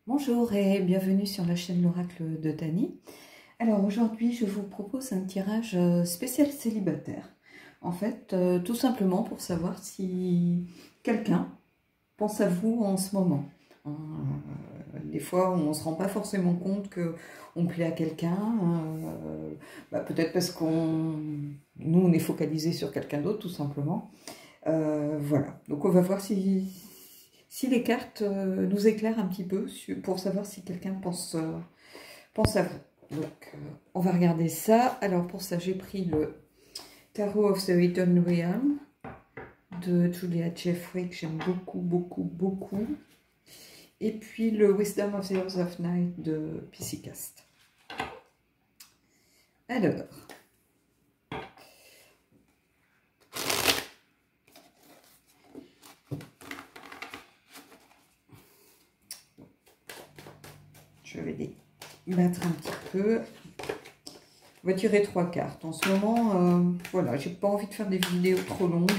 Bonjour et bienvenue sur la chaîne l'Oracle de Tani. Alors aujourd'hui je vous propose un tirage spécial célibataire. En fait, tout simplement pour savoir si quelqu'un pense à vous en ce moment. Des fois on ne se rend pas forcément compte qu'on plaît à quelqu'un, peut-être parce nous on est focalisé sur quelqu'un d'autre tout simplement. Voilà, donc on va voir si les cartes nous éclairent un petit peu pour savoir si quelqu'un pense à vous. Donc, on va regarder ça. Alors, pour ça, j'ai pris le Tarot of the Hidden Realm de Julia Jeffrey, que j'aime beaucoup, beaucoup, beaucoup. Et puis, le Wisdom of the Hours of Night de Piscicast. Alors... je vais les battre un petit peu. On va tirer 3 cartes. En ce moment, voilà, j'ai pas envie de faire des vidéos trop longues.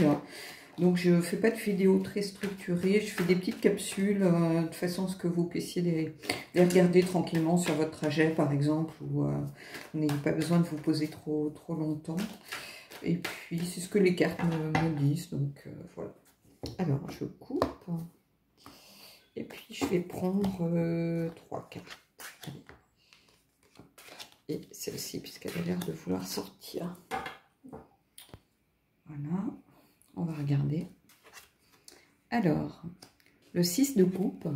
Donc, je ne fais pas de vidéos très structurées. Je fais des petites capsules de façon à ce que vous puissiez les regarder tranquillement sur votre trajet, par exemple. Ou vous n'ayez pas besoin de vous poser trop longtemps. Et puis, c'est ce que les cartes me disent. Donc, voilà. Alors, je coupe. Et puis, je vais prendre 3 cartes. Et celle-ci, puisqu'elle a l'air de vouloir sortir. Voilà, on va regarder. Alors, le 6 de coupe,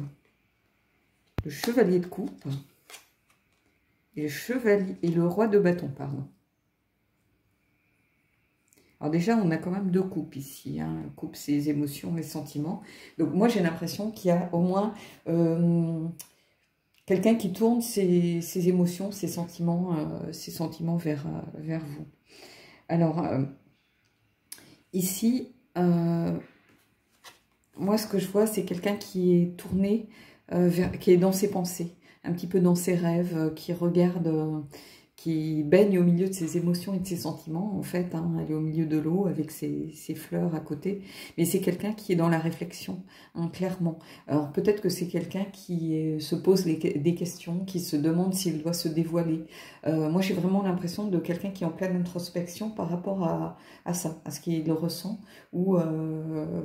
le chevalier de coupe, et le roi de bâton, pardon. Alors déjà, on a quand même 2 coupes ici. Hein. Coupe, ses émotions et sentiments. Donc moi, j'ai l'impression qu'il y a au moins... quelqu'un qui tourne ses émotions, ses sentiments vers vous. Alors, ici, moi, ce que je vois, c'est quelqu'un qui est tourné, qui est dans ses pensées, un petit peu dans ses rêves, qui regarde... qui baigne au milieu de ses émotions et de ses sentiments, en fait. Hein, elle est au milieu de l'eau avec ses fleurs à côté. Mais c'est quelqu'un qui est dans la réflexion, hein, clairement. Alors peut-être que c'est quelqu'un qui se pose des questions, qui se demande s'il doit se dévoiler. Moi, j'ai vraiment l'impression de quelqu'un qui est en pleine introspection par rapport à ça, à ce qu'il ressent. Ou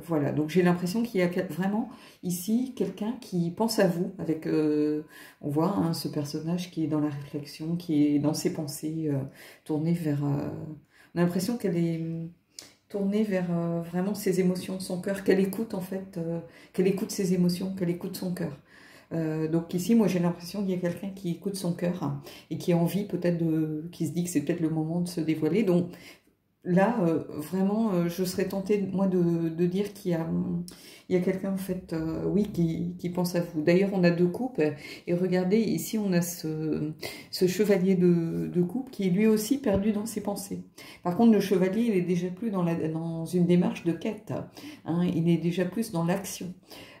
voilà, donc j'ai l'impression qu'il y a vraiment ici quelqu'un qui pense à vous avec... on voit hein, ce personnage qui est dans la réflexion, qui est dans ses pensées, tournée vers... on a l'impression qu'elle est tournée vers vraiment ses émotions, son cœur, qu'elle écoute en fait, qu'elle écoute ses émotions, qu'elle écoute son cœur. Donc ici, moi j'ai l'impression qu'il y a quelqu'un qui écoute son cœur hein, et qui a envie peut-être qui se dit que c'est peut-être le moment de se dévoiler. Donc là, vraiment, je serais tentée, moi, de dire qu'il y a quelqu'un, en fait, oui, qui pense à vous. D'ailleurs, on a 2 coupes, et regardez, ici, on a ce chevalier de coupe qui est lui aussi perdu dans ses pensées. Par contre, le chevalier, il est déjà plus dans une démarche de quête, hein, il est déjà plus dans l'action.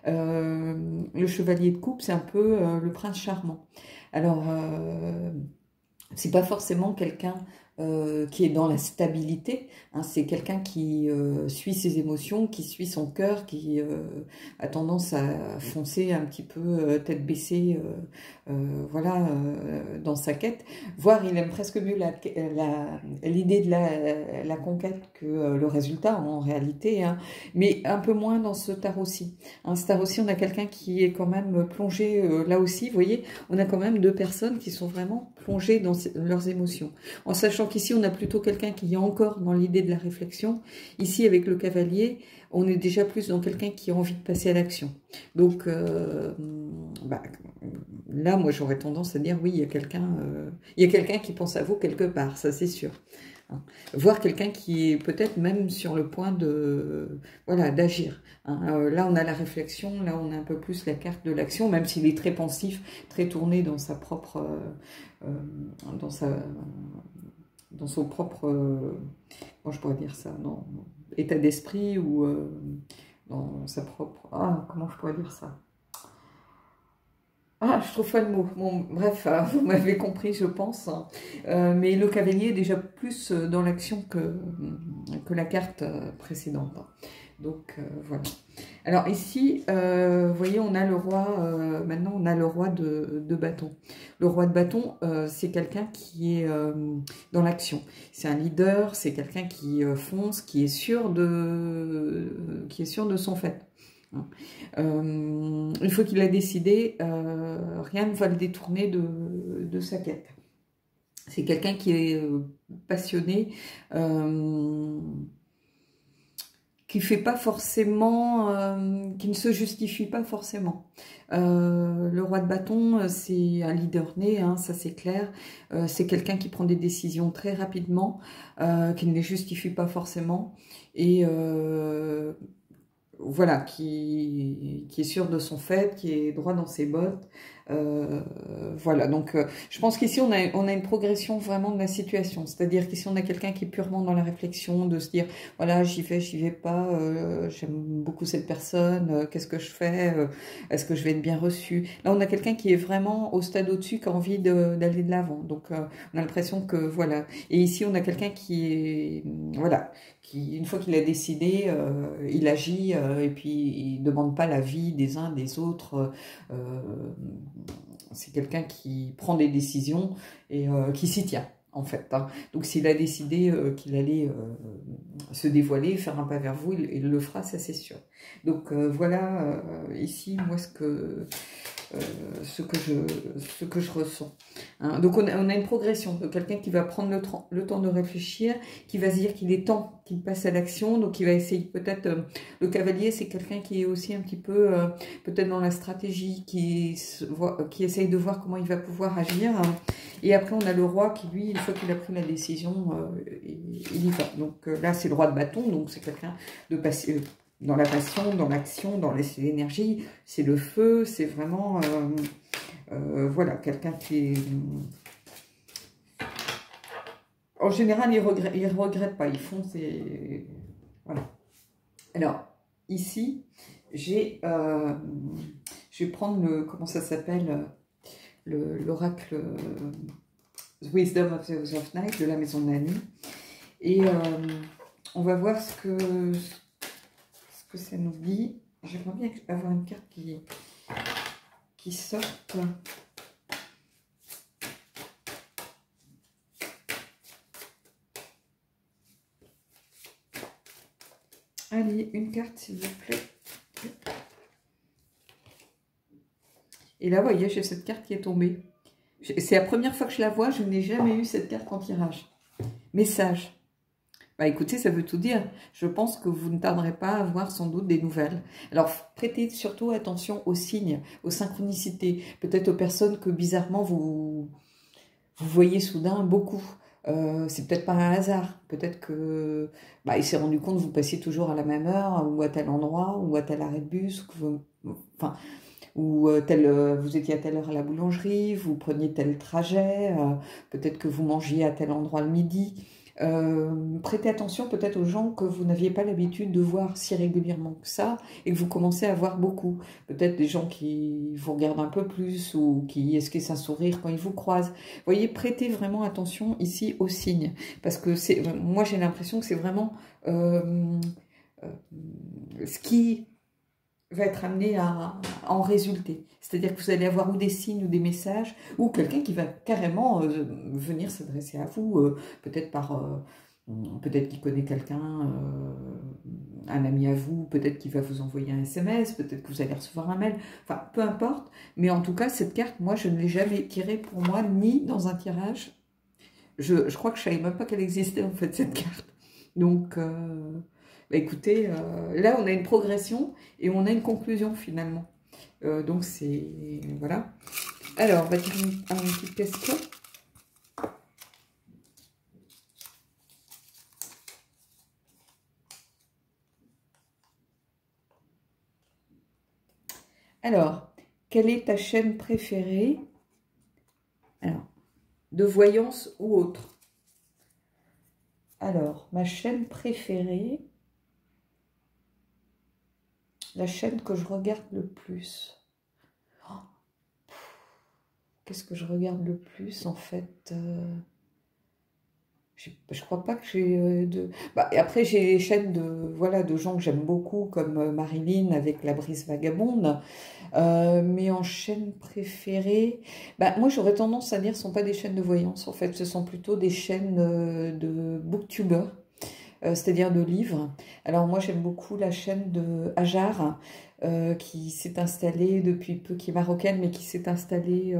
Le chevalier de coupe, c'est un peu le prince charmant. Alors, c'est pas forcément quelqu'un qui est dans la stabilité, hein, c'est quelqu'un qui suit ses émotions, qui suit son cœur, qui a tendance à foncer un petit peu tête baissée, voilà, dans sa quête. Voire il aime presque mieux l'idée de la conquête que le résultat en réalité, hein, mais un peu moins dans ce tarot-ci. Hein, ce tarot-ci, on a quelqu'un qui est quand même plongé là aussi, vous voyez, on a quand même 2 personnes qui sont vraiment plongées dans leurs émotions. En sachant qu'ici, on a plutôt quelqu'un qui est encore dans l'idée de la réflexion. Ici, avec le cavalier, on est déjà plus dans quelqu'un qui a envie de passer à l'action. Donc, là, moi, j'aurais tendance à dire, oui, il y a quelqu'un qui pense à vous quelque part, ça c'est sûr. Hein. Voir quelqu'un qui est peut-être même sur le point de, voilà, d'agir. Hein. Là, on a la réflexion, là, on a un peu plus la carte de l'action, même s'il est très pensif, très tourné dans sa propre... dans son propre, comment je pourrais dire ça, dans état d'esprit ou dans sa propre, comment je pourrais dire ça, je trouve pas le mot. Bon, bref, vous m'avez compris, je pense. Mais le cavalier est déjà plus dans l'action que la carte précédente. Donc, voilà. Alors ici, vous voyez, on a le roi, maintenant on a le roi de bâton. Le roi de bâton, c'est quelqu'un qui est dans l'action. C'est un leader, c'est quelqu'un qui fonce, qui est sûr de son fait. Une fois qu'il a décidé, rien ne va le détourner de sa quête. C'est quelqu'un qui est passionné, qui fait pas forcément, qui ne se justifie pas forcément. Le roi de bâton, c'est un leader né, hein, ça c'est clair. C'est quelqu'un qui prend des décisions très rapidement, qui ne les justifie pas forcément, et voilà, qui est sûr de son fait, qui est droit dans ses bottes. Voilà, donc je pense qu'ici on a une progression vraiment de la situation, c'est-à-dire qu'ici on a quelqu'un qui est purement dans la réflexion, de se dire, voilà, j'y vais pas, j'aime beaucoup cette personne, qu'est-ce que je fais, est-ce que je vais être bien reçu? Là on a quelqu'un qui est vraiment au stade au-dessus, qui a envie d'aller de l'avant, donc on a l'impression que, voilà, et ici on a quelqu'un qui est, voilà, qui, une fois qu'il a décidé, il agit, et puis il ne demande pas l'avis des uns, des autres. C'est quelqu'un qui prend des décisions et qui s'y tient, en fait. Hein. Donc s'il a décidé qu'il allait se dévoiler, faire un pas vers vous, il le fera, ça c'est sûr. Donc voilà, ici, moi, ce que je ressens. Hein. Donc on a une progression de quelqu'un qui va prendre le temps de réfléchir, qui va se dire qu'il est temps qu'il passe à l'action, donc il va essayer peut-être, le cavalier c'est quelqu'un qui est aussi un petit peu peut-être dans la stratégie, qui essaye de voir comment il va pouvoir agir, hein. Et après on a le roi qui lui, une fois qu'il a pris la décision, il y va. Donc là c'est le roi de bâton, donc c'est quelqu'un de passé dans la passion, dans l'action, dans l'énergie, c'est le feu, c'est vraiment, voilà, quelqu'un qui est... En général, ils regrettent pas, ils foncent et... Voilà. Alors, ici, je vais prendre le... Comment ça s'appelle? L'oracle Wisdom of the House of Night de la Maison de la Nuit. Et on va voir ce que ça nous dit. J'aimerais bien avoir une carte qui sorte. Allez, une carte s'il vous plaît. Et là, vous voyez, j'ai cette carte qui est tombée. C'est la première fois que je la vois, je n'ai jamais eu cette carte en tirage. Message. Bah écoutez, ça veut tout dire. Je pense que vous ne tarderez pas à avoir sans doute des nouvelles. Alors, prêtez surtout attention aux signes, aux synchronicités. Peut-être aux personnes que bizarrement vous voyez soudain beaucoup. C'est peut-être pas un hasard. Peut-être que il s'est rendu compte que vous passiez toujours à la même heure, ou à tel endroit, ou à tel arrêt de bus, enfin, ou vous étiez à telle heure à la boulangerie, vous preniez tel trajet, peut-être que vous mangiez à tel endroit le midi. Prêtez attention peut-être aux gens que vous n'aviez pas l'habitude de voir si régulièrement que ça et que vous commencez à voir beaucoup. Peut-être des gens qui vous regardent un peu plus ou qui esquissent un sourire quand ils vous croisent. Vous voyez, prêtez vraiment attention ici aux signes parce que moi j'ai l'impression que c'est vraiment ce qui va être amené à en résulter. C'est-à-dire que vous allez avoir ou des signes ou des messages, ou quelqu'un qui va carrément venir s'adresser à vous, peut-être peut-être qu'il connaît quelqu'un, un ami à vous, peut-être qu'il va vous envoyer un SMS, peut-être que vous allez recevoir un mail, enfin, peu importe. Mais en tout cas, cette carte, moi, je ne l'ai jamais tirée pour moi, ni dans un tirage. Je crois que je ne savais même pas qu'elle existait, en fait, cette carte. Donc... écoutez, là on a une progression et on a une conclusion finalement. Donc c'est... Voilà. Alors, on va tirer une petite question. Alors, quelle est ta chaîne préférée? Alors, de voyance ou autre? Alors, ma chaîne préférée... La chaîne que je regarde le plus. Oh, qu'est-ce que je regarde le plus en fait? Je crois pas que j'ai de... Bah, et après, j'ai les chaînes de, voilà, de gens que j'aime beaucoup, comme Marilyn avec La Brise Vagabonde. Mais en chaîne préférée, bah, moi j'aurais tendance à dire que ce ne sont pas des chaînes de voyance, en fait, ce sont plutôt des chaînes de booktubers, c'est-à-dire de livres. Alors moi j'aime beaucoup la chaîne de Hajar, qui s'est installée depuis peu, qui est marocaine, mais qui s'est installée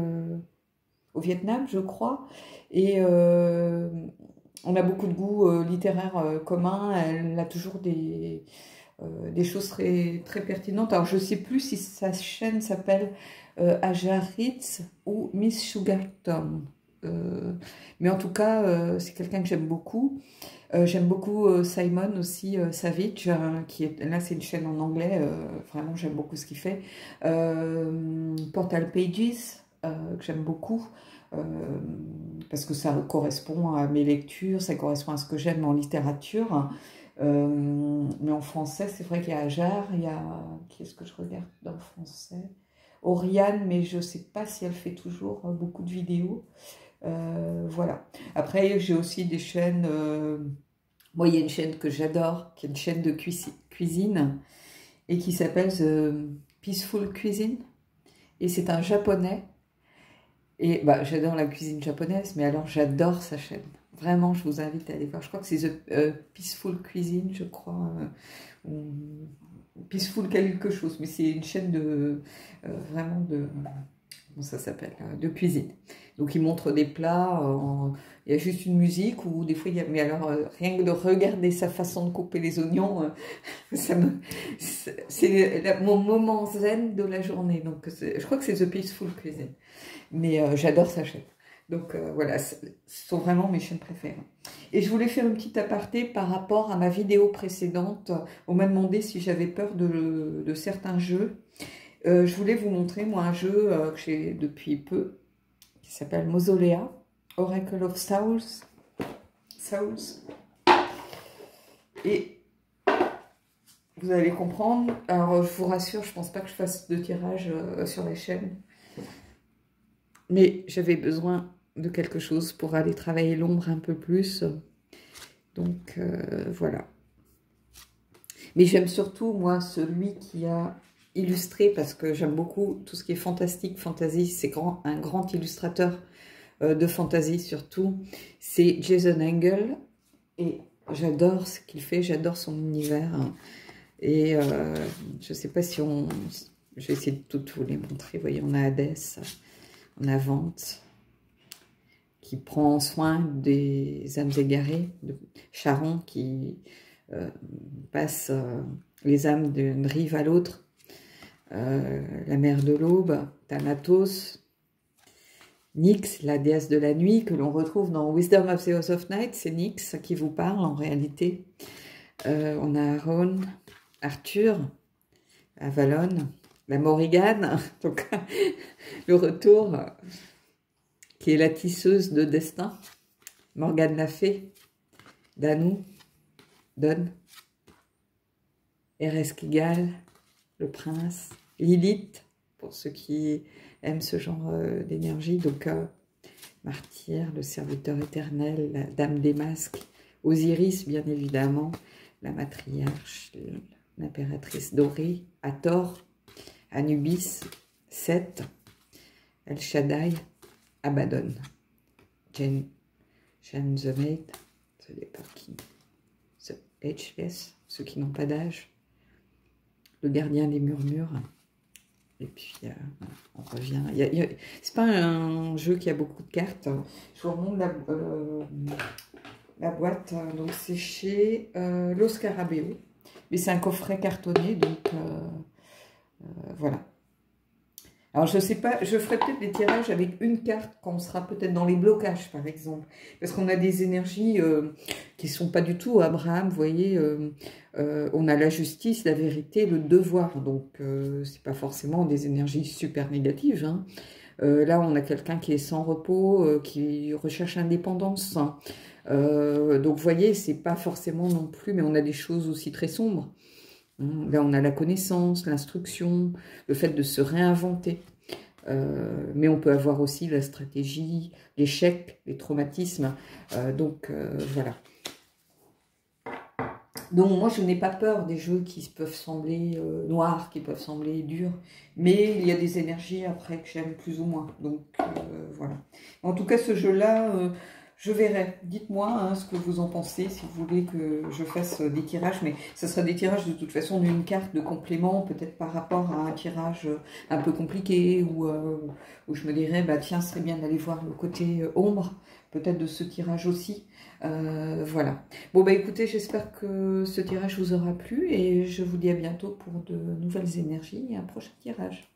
au Vietnam, je crois. Et on a beaucoup de goûts littéraires communs. Elle a toujours des choses très, très pertinentes. Alors, je ne sais plus si sa chaîne s'appelle Hajar Ritz ou Miss Sugarton. Mais en tout cas, c'est quelqu'un que j'aime beaucoup. J'aime beaucoup Simon aussi, Savage, qui est, là c'est une chaîne en anglais, vraiment j'aime beaucoup ce qu'il fait. Portal Pages, que j'aime beaucoup. Parce que ça correspond à mes lectures, ça correspond à ce que j'aime en littérature. Mais en français, c'est vrai qu'il y a Hajar, il y a... Qui est-ce que je regarde en français? Oriane, mais je ne sais pas si elle fait toujours beaucoup de vidéos. Voilà. Après, j'ai aussi des chaînes... Moi, il y a une chaîne que j'adore, qui est une chaîne de cuisine, et qui s'appelle The Peaceful Cuisine. Et c'est un japonais. Et bah, j'adore la cuisine japonaise, mais alors j'adore sa chaîne. Vraiment, je vous invite à aller voir. Je crois que c'est The Peaceful Cuisine, je crois. Ou Peaceful quelque chose, mais c'est une chaîne de... vraiment de... Comment ça s'appelle? De cuisine. Donc, il montre des plats, il y a juste une musique, ou des fois, il y a... Mais alors, rien que de regarder sa façon de couper les oignons, c'est mon moment zen de la journée. Donc, je crois que c'est The Peaceful Cuisine. Mais j'adore sa chaîne. Donc voilà, ce sont vraiment mes chaînes préférées. Et je voulais faire une petite aparté par rapport à ma vidéo précédente. On m'a demandé si j'avais peur de certains jeux. Je voulais vous montrer, moi, un jeu que j'ai depuis peu, qui s'appelle Mausolea, Oracle of Souls. Et vous allez comprendre. Alors, je vous rassure, je ne pense pas que je fasse de tirage sur la chaîne. Mais j'avais besoin de quelque chose pour aller travailler l'ombre un peu plus. Donc, voilà. Mais j'aime surtout, moi, celui qui a illustré, parce que j'aime beaucoup tout ce qui est fantastique, fantasy. C'est un grand illustrateur de fantasy, surtout. C'est Jason Engel. Et j'adore ce qu'il fait, j'adore son univers. Et je ne sais pas si on... Je vais essayer de toutes vous les montrer. Vous voyez, on a Hadès. On a Vente, qui prend soin des âmes égarées, de Charon qui passe les âmes d'une rive à l'autre, la mère de l'aube, Thanatos, Nyx, la déesse de la nuit, que l'on retrouve dans Wisdom of the House of Night, c'est Nyx qui vous parle en réalité. On a Aaron, Arthur, Avalon, la Morrigan, donc le retour, qui est la tisseuse de destin, Morgane la fée, Danou, Don, Ereskkigal, le prince, Lilith, pour ceux qui aiment ce genre d'énergie, donc Martyr, le serviteur éternel, la dame des masques, Osiris, bien évidemment, la matriarche, l'impératrice dorée, Hathor, Anubis, Seth, El Shaddai, Abaddon, Jane the Maid, The Ageless, ceux qui n'ont pas d'âge, le gardien des murmures, et puis on revient. C'est pas un jeu qui a beaucoup de cartes. Je vous remonte la boîte, donc c'est chez Lo Scarabeo, mais c'est un coffret cartonné, donc voilà. Alors, je sais pas, je ferai peut-être des tirages avec une carte quand on sera peut-être dans les blocages, par exemple. Parce qu'on a des énergies qui ne sont pas du tout Abraham, vous voyez. On a la justice, la vérité, le devoir. Donc, c'est pas forcément des énergies super négatives. Hein. Là, on a quelqu'un qui est sans repos, qui recherche l'indépendance. Hein. Donc, vous voyez, c'est pas forcément non plus, mais on a des choses aussi très sombres. Là, on a la connaissance, l'instruction, le fait de se réinventer. Mais on peut avoir aussi la stratégie, l'échec, les traumatismes. Donc voilà. Donc moi je n'ai pas peur des jeux qui peuvent sembler noirs, qui peuvent sembler durs, mais il y a des énergies après que j'aime plus ou moins. Donc voilà. En tout cas ce jeu-là, je verrai. Dites-moi hein, ce que vous en pensez, si vous voulez que je fasse des tirages, mais ce sera des tirages de toute façon d'une carte de complément, peut-être par rapport à un tirage un peu compliqué, où je me dirais, bah tiens, ce serait bien d'aller voir le côté ombre, peut-être de ce tirage aussi. Voilà. Bon bah écoutez, j'espère que ce tirage vous aura plu et je vous dis à bientôt pour de nouvelles énergies et un prochain tirage.